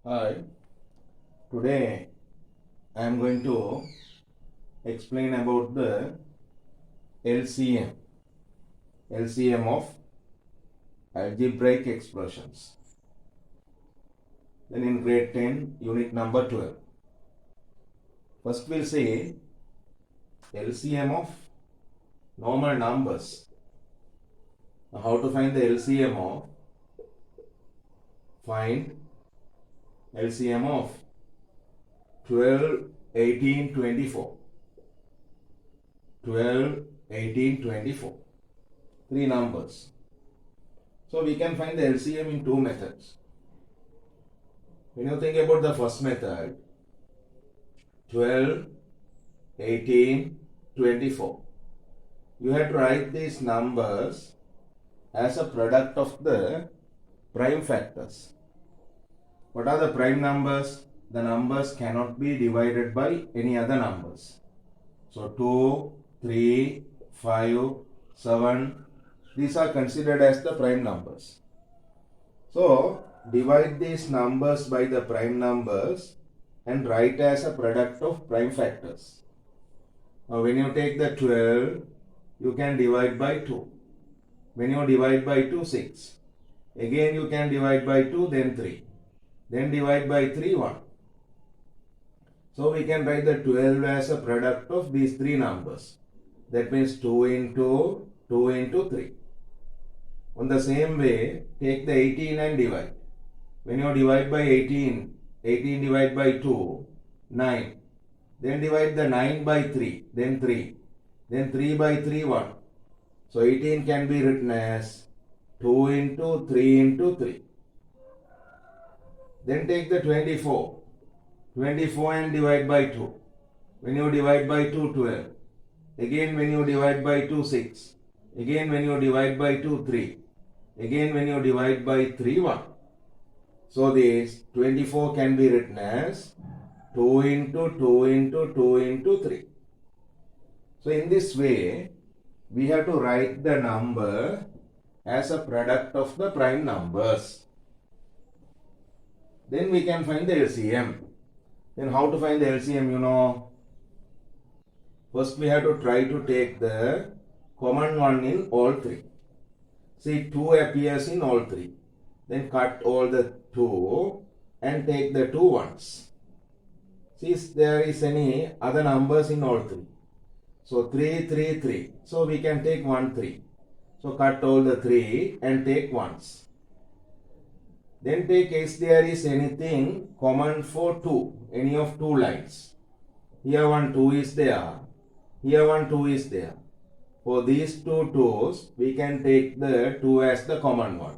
Hi, today I am going to explain about the LCM of algebraic expressions. Then in grade 10, unit number 12. First we'll say LCM of normal numbers. Now how to find the LCM of? Find LCM of 12, 18, 24. 12, 18, 24. Three numbers. So we can find the LCM in two methods. When you think about the first method, 12, 18, 24. You have to write these numbers as a product of the prime factors. What are the prime numbers? The numbers cannot be divided by any other numbers. So 2, 3, 5, 7, these are considered as the prime numbers. So divide these numbers by the prime numbers and write as a product of prime factors. Now when you take the 12, you can divide by 2. When you divide by 2, 6. Again you can divide by 2, then 3. Then divide by 3, 1. So we can write the 12 as a product of these three numbers. That means 2 into 2 into 3. On the same way, take the 18 and divide. When you divide by 18, 18 divide by 2, 9. Then divide the 9 by 3, then 3. Then 3 by 3, 1. So 18 can be written as 2 into 3 into 3. Then take the 24. 24 and divide by 2. When you divide by 2, 12. Again when you divide by 2, 6. Again when you divide by 2, 3. Again when you divide by 3, 1. So this 24 can be written as 2 into 2 into 2 into 3. So in this way, we have to write the number as a product of the prime numbers. Then we can find the LCM. Then how to find the LCM, you know? First we have to try to take the common one in all three. See, 2 appears in all three. Then cut all the 2 and take the 2 ones. See if there is any other numbers in all three. So 3, 3, 3. So we can take 1, 3. So cut all the 3 and take ones. Then take if there is anything common for 2, any of 2 lines. Here one 2 is there. Here one 2 is there. For these two 2's, we can take the 2 as the common one.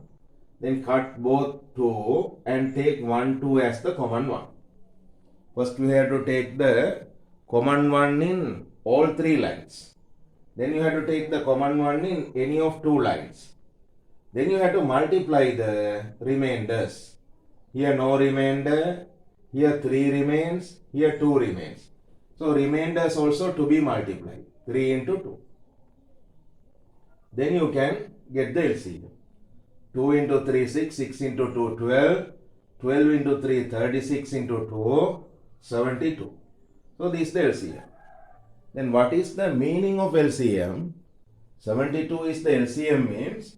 Then cut both 2 and take 1, 2 as the common one. First we have to take the common one in all 3 lines. Then you have to take the common one in any of 2 lines. Then you have to multiply the remainders. Here no remainder, here 3 remains, here 2 remains. So remainders also to be multiplied. 3 into 2. Then you can get the LCM. 2 into 3, 6, 6 into 2, 12. 12 into 3, 36 into 2, 72. So this is the LCM. Then what is the meaning of LCM? 72 is the LCM means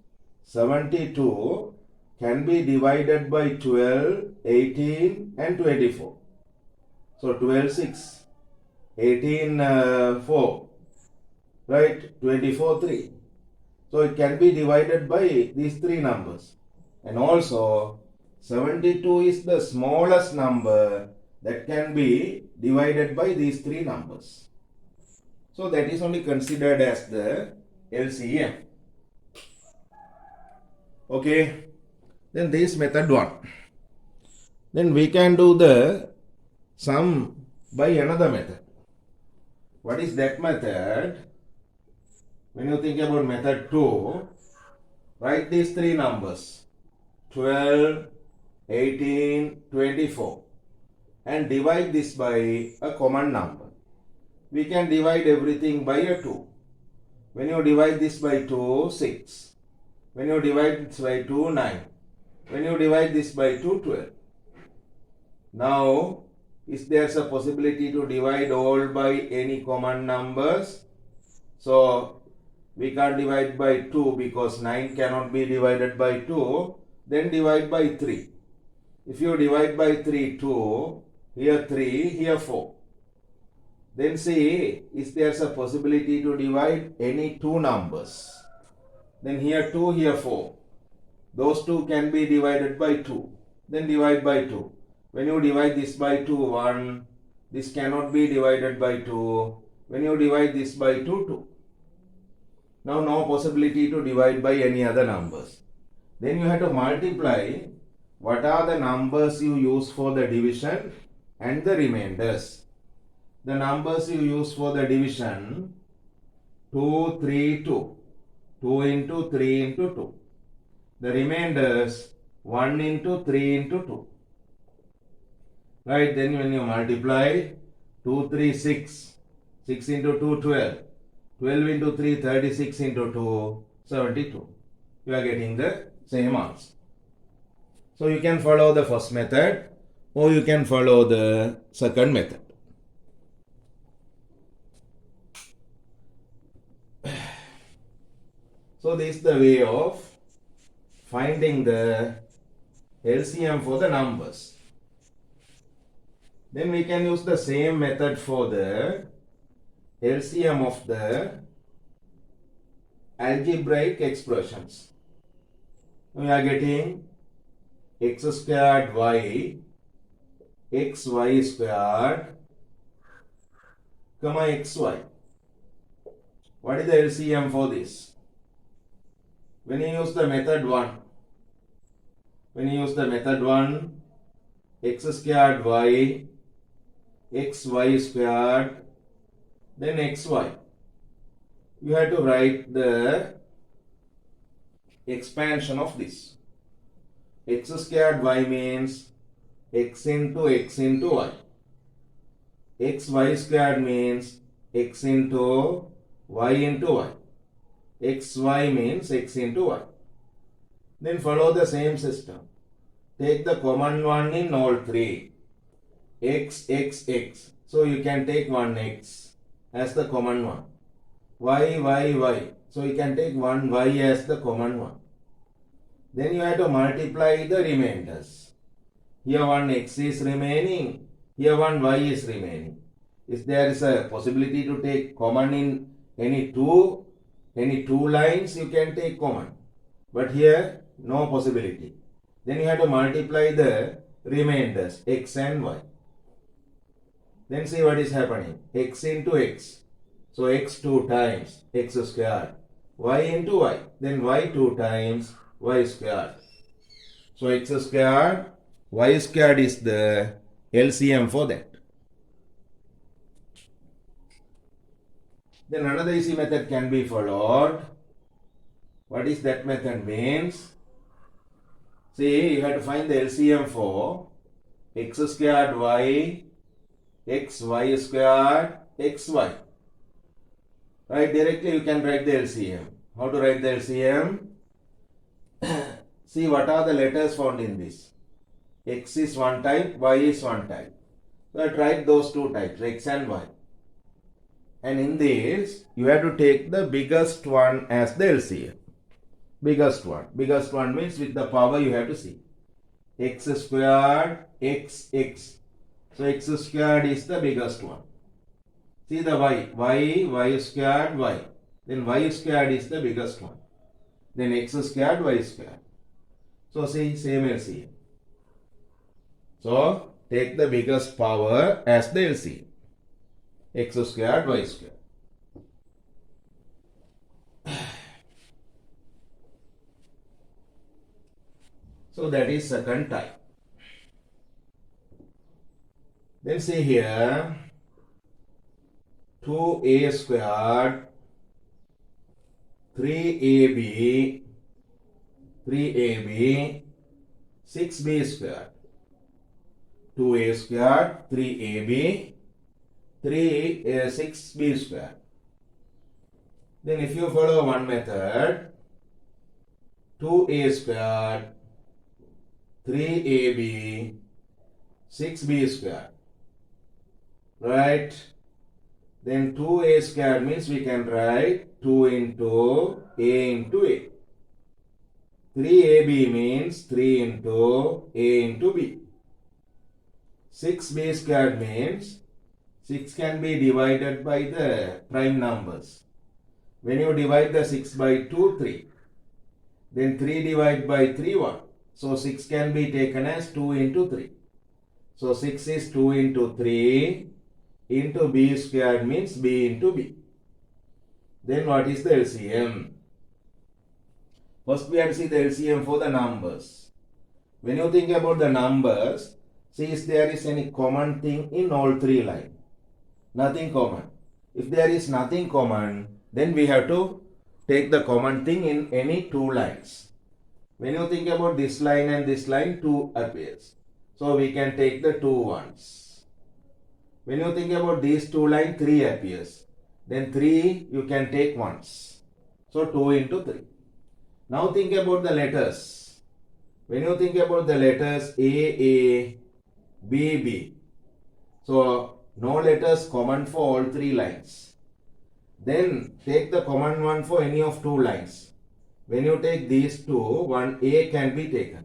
72 can be divided by 12, 18 and 24. So 12, 6. 18, 4. Right? 24, 3. So it can be divided by these three numbers. And also 72 is the smallest number that can be divided by these three numbers. So that is only considered as the LCM. Okay. Then this method 1. Then we can do the sum by another method. What is that method? When you think about method 2, write these three numbers 12, 18, 24 and divide this by a common number. We can divide everything by a 2. When you divide this by 2, 6. When you divide this by 2, 9. When you divide this by 2, 12. Now, is there a possibility to divide all by any common numbers? So, we can't divide by 2 because 9 cannot be divided by 2. Then divide by 3. If you divide by 3, 2, here 3, here 4. Then see, is there a possibility to divide any two numbers? Then here 2, here 4. Those two can be divided by 2. Then divide by 2. When you divide this by 2, 1. This cannot be divided by 2. When you divide this by 2, 2. Now no possibility to divide by any other numbers. Then you have to multiply what are the numbers you use for the division and the remainders. The numbers you use for the division 2, 3, 2. 2 into 3 into 2. The remainders 1 into 3 into 2. Right, then when you multiply 2, 3, 6. 6 into 2, 12. 12 into 3, 36 into 2, 72. You are getting the same answer. So you can follow the first method or you can follow the second method. So this is the way of finding the LCM for the numbers. Then we can use the same method for the LCM of the algebraic expressions. We are getting x squared y, xy squared, comma xy. What is the LCM for this? When you use the method 1, x squared y, xy squared, then xy. You have to write the expansion of this. X squared y means x into y. Xy squared means x into y. Xy means x into y. Then follow the same system. Take the common one in all three. X. So you can take one x as the common one. Y. So you can take one y as the common one. Then you have to multiply the remainders. Here one x is remaining. Here one y is remaining. If there is a possibility to take common in any two lines, you can take common. But here no possibility. Then you have to multiply the remainders x and y. Then see what is happening. X into x. So x 2 times x squared. Y into y. Then y 2 times y squared. So x squared, y squared is the LCM for that. Then another easy method can be followed. What is that method means? See, you have to find the LCM for x squared y, xy squared, xy. Right, directly you can write the LCM. How to write the LCM? See what are the letters found in this. X is one type, y is one type. So I write those two types, x and y. And in this, you have to take the biggest one as the LCM. Biggest one. Biggest one means with the power you have to see. X squared, x. So x squared is the biggest one. See the y squared, y. Then y squared is the biggest one. Then x squared, y squared. So see, same LCM. So take the biggest power as the LCM. X squared, y squared. So that is second type. Then see here, 2a squared, 3ab, 6b squared. 2a squared, 3ab, 6b squared. Then if you follow one method, 2a squared, 3ab, 6b square. Right? Then 2a square means we can write 2 into a into a. 3ab means 3 into a into b. 6b square means 6 can be divided by the prime numbers. When you divide the 6 by 2, 3. Then 3 divided by 3, 1. So 6 can be taken as 2 into 3. So 6 is 2 into 3 into b squared means b into b. Then what is the LCM? First we have to see the LCM for the numbers. When you think about the numbers, see if there is any common thing in all three lines. Nothing common. If there is nothing common, then we have to take the common thing in any two lines. When you think about this line and this line, 2 appears. So we can take the 2 ones. When you think about these two lines, 3 appears. Then 3 you can take once. So 2 into 3. Now think about the letters. When you think about the letters A, B, B. So no letters common for all three lines. Then take the common one for any of two lines. When you take these two, one A can be taken.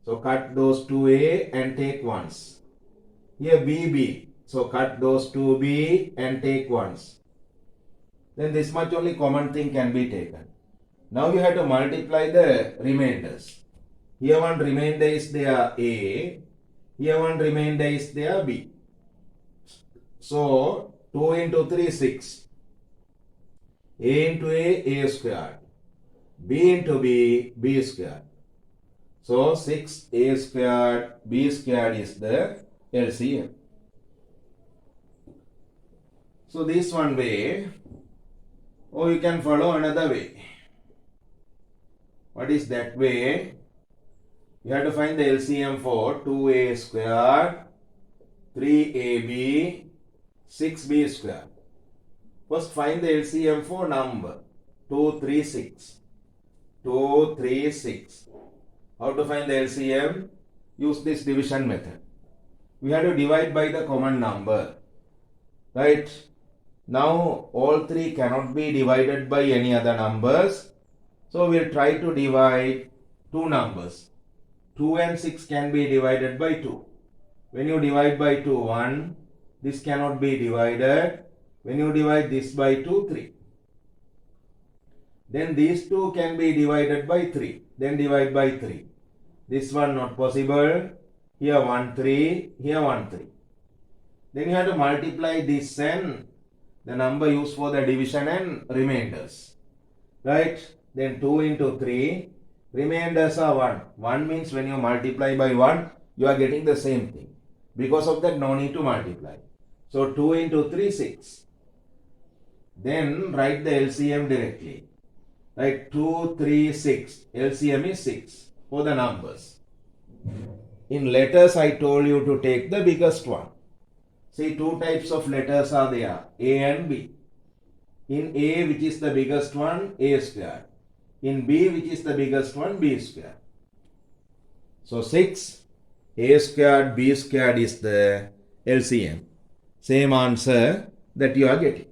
So cut those two A and take ones. Here B, B. So cut those two B and take ones. Then this much only common thing can be taken. Now you have to multiply the remainders. Here one remainder is there A. Here one remainder is there B. So 2 into 3, 6. A into A squared. B into B, B squared. So 6A squared, B squared is the LCM. So this one way, or you can follow another way. What is that way? You have to find the LCM for 2A squared, 3AB, 6B squared. First find the LCM for number 2, 3, 6. 2, 3, 6. How to find the LCM? Use this division method. We have to divide by the common number. Right? Now all three cannot be divided by any other numbers. So we'll try to divide two numbers. 2 and 6 can be divided by 2. When you divide by 2, 1. This cannot be divided. When you divide this by 2, 3. Then these two can be divided by 3. Then divide by 3. This one not possible. Here 1, 3. Here 1, 3. Then you have to multiply this and the number used for the division and remainders. Right? Then 2 into 3. Remainders are 1. 1 means when you multiply by 1, you are getting the same thing. Because of that, no need to multiply. So 2 into 3, 6. Then write the LCM directly. Right? 2, 3, 6. LCM is 6 for the numbers. In letters, I told you to take the biggest one. See, two types of letters are there, A and B. In A, which is the biggest one, A squared. In B, which is the biggest one, B squared. So 6, A squared, B squared is the LCM. Same answer that you are getting.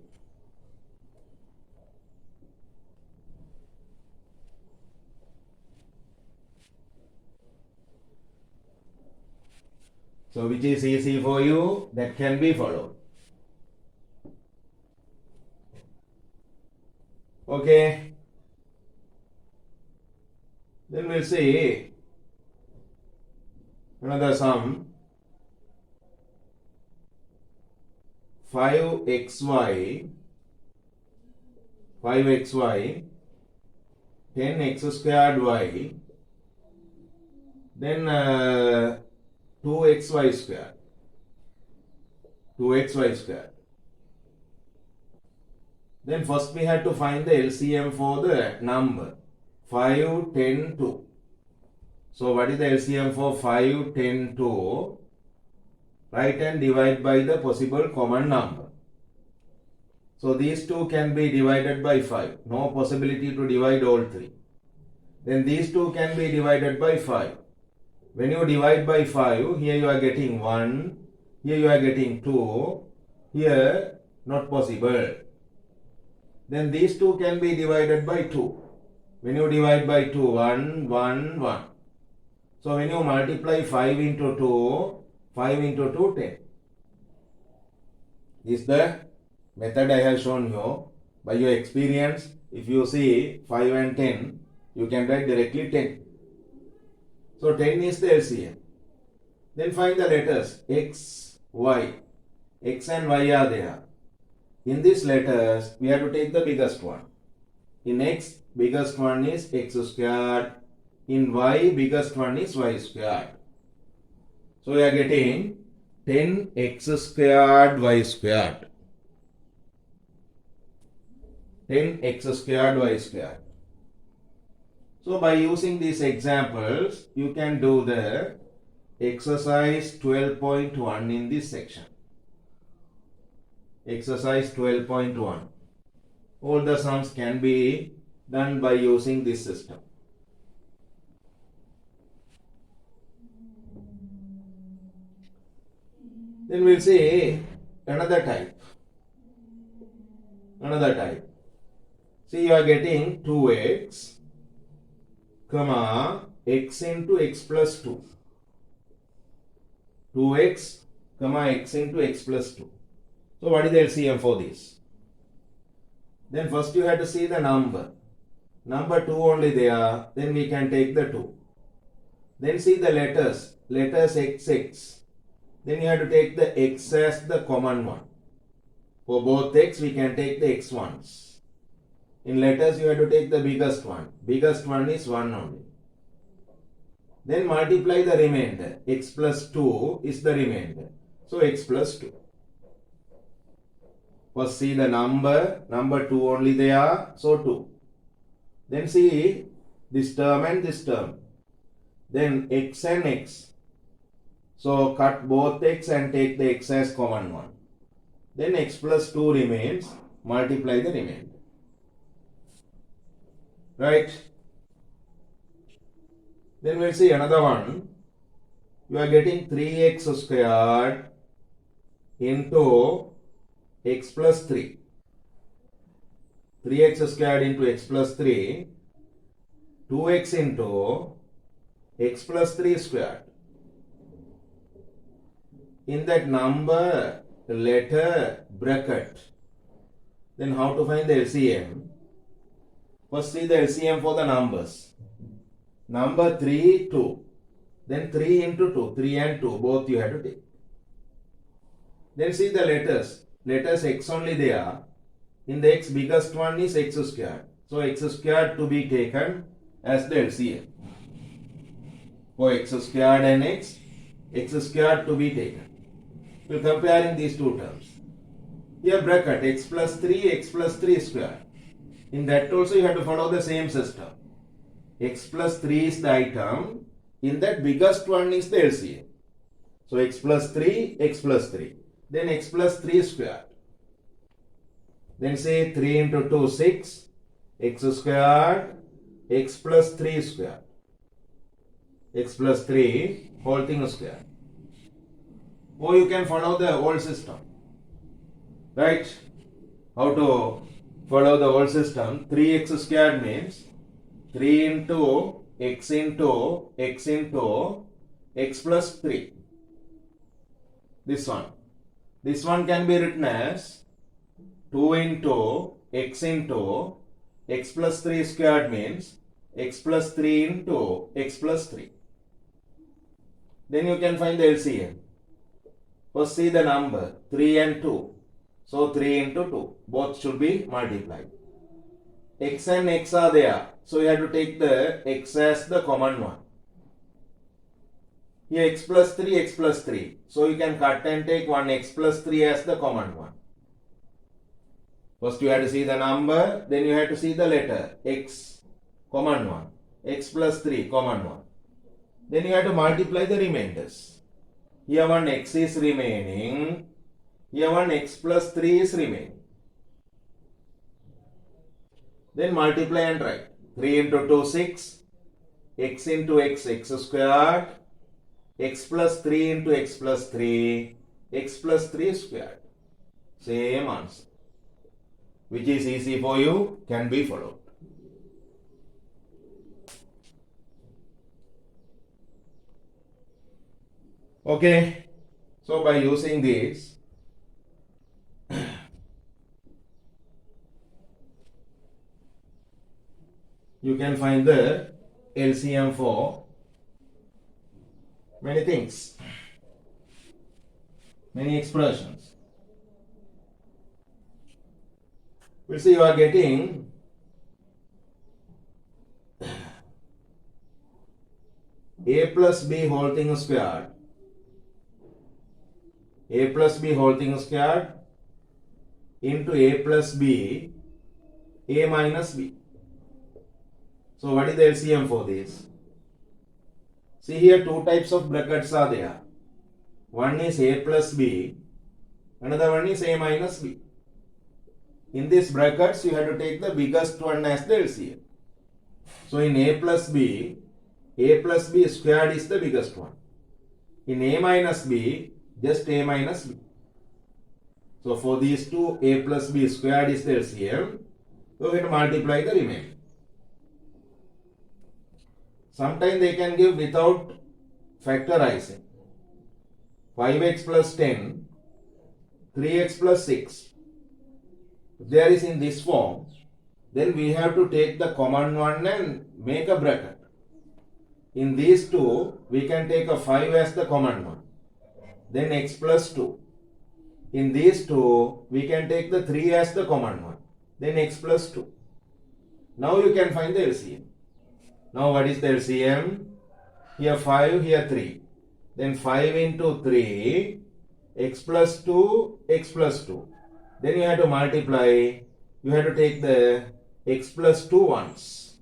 So which is easy for you, that can be followed. Okay. Then we'll see another sum. 5xy, 10x squared y, then 2xy squared. 2xy squared. Then first we had to find the LCM for the number 5, 10, 2. So what is the LCM for 5, 10, 2? Write and divide by the possible common number. So these two can be divided by 5. No possibility to divide all three. Then these two can be divided by 5. When you divide by 5, here you are getting 1, here you are getting 2, here not possible. Then these two can be divided by 2. When you divide by 2, 1, 1, 1. So when you multiply 5 into 2, 5 into 2, 10. This is the method I have shown you. By your experience, if you see 5 and 10, you can write directly 10. So 10 is the LCM. Then find the letters x, y. X and y are there. In these letters, we have to take the biggest one. In x, biggest one is x squared. In y, biggest one is y squared. So we are getting 10x squared y squared. 10x squared y squared. So by using these examples, you can do the exercise 12.1 in this section. Exercise 12.1. All the sums can be done by using this system. Then we'll see another type. See, you are getting 2x, comma, x into x plus 2. 2x, comma, x into x plus 2. So what is the LCM for this? Then first you have to see the number. Number 2 only there, then we can take the 2. Then see the letters xx. Then you have to take the x as the common one. For both x, we can take the x ones. In letters, you have to take the biggest one. Biggest one is 1 only. Then multiply the remainder. X plus 2 is the remainder. So x plus 2. First see the number 2 only there, so 2. Then see this term and this term. Then x and x. So cut both x and take the x as common one. Then x plus 2 remains, multiply the remainder. Right? Then we'll see another one. You are getting 3x squared into x plus 3. 3x squared into x plus 3. 2x into x plus 3 squared. In that number, letter, bracket. Then how to find the LCM? First see the LCM for the numbers. Number 3, 2. Then 3 into 2, 3 and 2, both you have to take. Then see the letters. Letters x only there. In the x, biggest one is x squared. So x squared to be taken as the LCM. For x squared and x squared to be taken. We are comparing these two terms. Here bracket x plus 3 squared. In that also you have to follow the same system. X plus 3 is the item. In that biggest one is the LCM. So x plus 3. Then x plus 3 squared. Then say 3 into 2, 6. X squared. X plus 3 squared. X plus 3 whole thing squared. Or you can follow the old system. Right? How to follow the old system? 3x squared means 3 into x plus 3. This one. This one can be written as 2 into x plus 3 squared means x plus 3 into x plus 3. Then you can find the LCM. First see the number 3 and 2. So 3 into 2. Both should be multiplied. X and x are there. So you have to take the x as the common one. Here x plus 3. So you can cut and take one x plus 3 as the common one. First you have to see the number. Then you have to see the letter. X, common one. X plus 3, common one. Then you have to multiply the remainders. Here one x is remaining. Here one x plus 3 is remaining. Then multiply and write. 3 into 2, 6. X into x squared. x plus 3 into x plus 3, x plus 3 squared. Same answer. Which is easy for you, can be followed. Okay, so by using this, you can find the LCM for many things, many expressions. We see you are getting a plus b whole thing squared, a plus b whole thing squared into a plus b, a minus b. So what is the LCM for this? See here, two types of brackets are there. One is a plus b, another one is a minus b. In these brackets, you have to take the biggest one as the LCM. So in a plus b squared is the biggest one. In a minus b, just a minus b. So for these two, a plus b squared is the LCM. So we have to multiply the remaining. Sometimes they can give without factorizing. 5x plus 10, 3x plus 6. If there is in this form, then we have to take the common one and make a bracket. In these two, we can take a 5 as the common one. Then x plus 2. In these two, we can take the 3 as the common one. Then x plus 2. Now you can find the LCM. Now what is the LCM? Here 5, here 3. Then 5 into 3, x plus 2, x plus 2. Then you have to multiply, you have to take the x plus 2 once.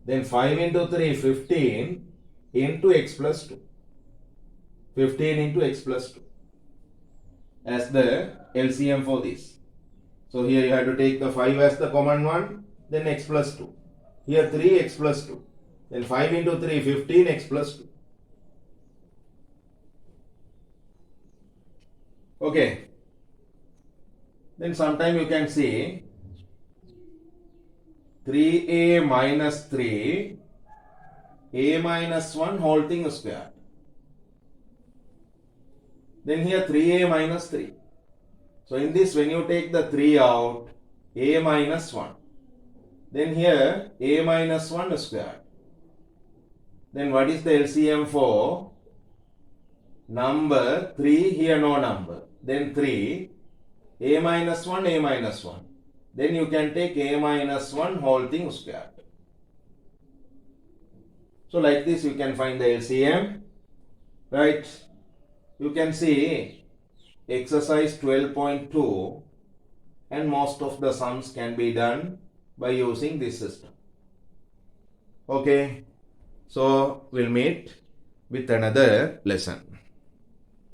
Then 5 into 3, 15 into x plus 2. 15 into x plus 2 as the LCM for this. So here you have to take the 5 as the common one, then x plus 2. Here 3, x plus 2. Then 5 into 3, 15, x plus 2. Okay. Then sometime you can see 3a minus 3, a minus 1 whole thing squared. Then here 3a minus 3. So in this, when you take the 3 out, a minus 1. Then here a minus 1 squared. Then what is the LCM for number 3? Here no number. Then 3, a minus 1, a minus 1. Then you can take a minus 1 whole thing squared. So like this you can find the LCM. Right? You can see exercise 12.2 and most of the sums can be done by using this system. Okay. So we'll meet with another lesson.